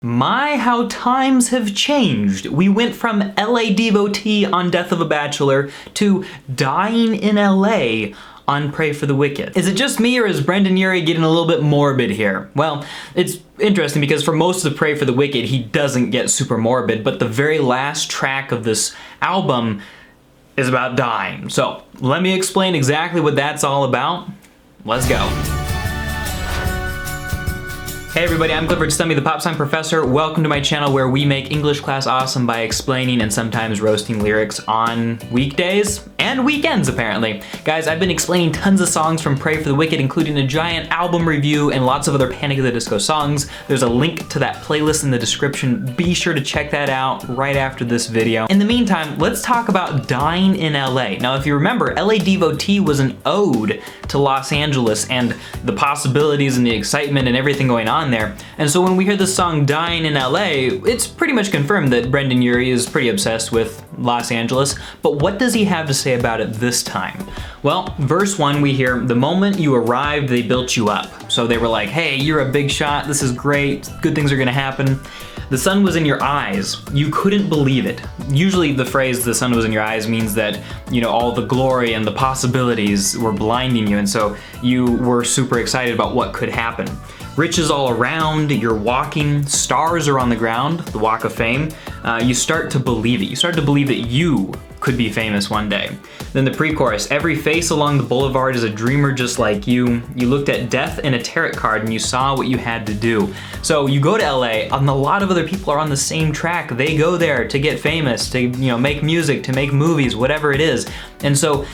My, how times have changed. We went from LA devotee on Death of a Bachelor to dying in LA on Pray for the Wicked. Is it just me, or is Brendon Urie getting a little bit morbid here? Well, it's interesting because for most of Pray for the Wicked, he doesn't get super morbid, but the very last track of this album is about dying. So let me explain exactly what that's all about. Let's go. Hey everybody, I'm Clifford Stummy, the pop song professor. Welcome to my channel where we make English class awesome by explaining and sometimes roasting lyrics on weekdays and weekends, apparently. Guys, I've been explaining tons of songs from Pray for the Wicked, including a giant album review and lots of other Panic at the Disco songs. There's a link to that playlist in the description. Be sure to check that out right after this video. In the meantime, let's talk about dying in LA. Now, if you remember, LA Devotee was an ode to Los Angeles and the possibilities and the excitement and everything going on there. And so when we hear the song Dying in LA, it's pretty much confirmed that Brendon Urie is pretty obsessed with Los Angeles, but what does he have to say about it this time? Well, verse 1 we hear, the moment you arrived, they built you up. So they were like, hey, you're a big shot, this is great, good things are gonna happen. The sun was in your eyes. You couldn't believe it. Usually the phrase the sun was in your eyes means that, you know, all the glory and the possibilities were blinding you, and so you were super excited about what could happen. Riches all around, you're walking, stars are on the ground, the Walk of Fame. You start to believe it. You start to believe that you could be famous one day. Then the pre-chorus, every face along the boulevard is a dreamer just like you. You looked at death in a tarot card and you saw what you had to do. So you go to LA, and a lot of other people are on the same track. They go there to get famous, to, you know, make music, to make movies, whatever it is. And so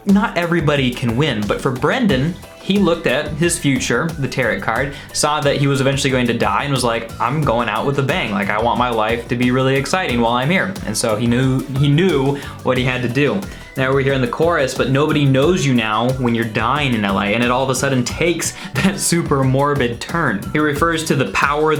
not everybody can win, but for Brendon, he looked at his future, the tarot card, saw that he was eventually going to die and was like, I'm going out with a bang. Like, I want my life to be really exciting while I'm here. And so he knew what he had to do. Now we're here in the chorus, but nobody knows you now when you're dying in LA, and it all of a sudden takes that super morbid turn. He refers to the power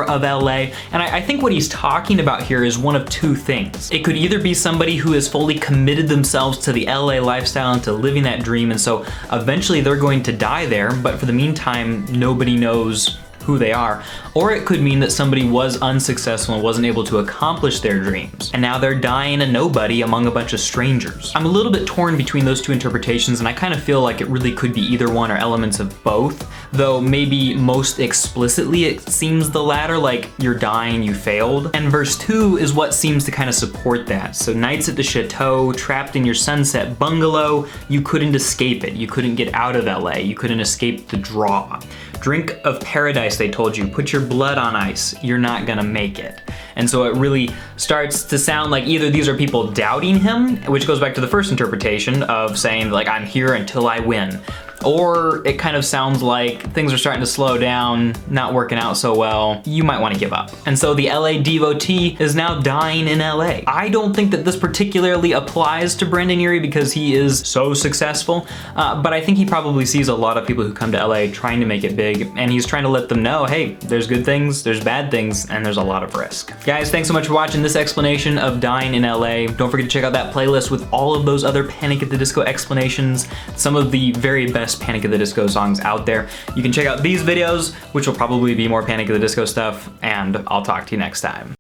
of LA, and I think what he's talking about here is one of two things. It could either be somebody who has fully committed themselves to the LA lifestyle and to living that dream, and so eventually they're going to die there, but for the meantime, nobody knows who they are. Or it could mean that somebody was unsuccessful and wasn't able to accomplish their dreams, and now they're dying a nobody among a bunch of strangers. I'm a little bit torn between those two interpretations, and I kind of feel like it really could be either one or elements of both, though maybe most explicitly it seems the latter, like you're dying, you failed. And verse 2 is what seems to kind of support that. So nights at the chateau, trapped in your sunset bungalow, you couldn't escape it. You couldn't get out of LA. You couldn't escape the draw. Drink of paradise, they told you. Put your blood on ice. You're not gonna make it. And so it really starts to sound like either these are people doubting him, which goes back to the first interpretation of saying, like, I'm here until I win. Or it kind of sounds like things are starting to slow down, not working out so well, you might want to give up. And so the LA devotee is now dying in LA. I don't think that this particularly applies to Brendon Urie because he is so successful, but I think he probably sees a lot of people who come to LA trying to make it big, and he's trying to let them know, hey, there's good things, there's bad things, and there's a lot of risk. Guys, thanks so much for watching this explanation of dying in LA. Don't forget to check out that playlist with all of those other Panic at the Disco explanations, some of the very best Panic at the Disco songs out there. You can check out these videos, which will probably be more Panic at the Disco stuff, and I'll talk to you next time.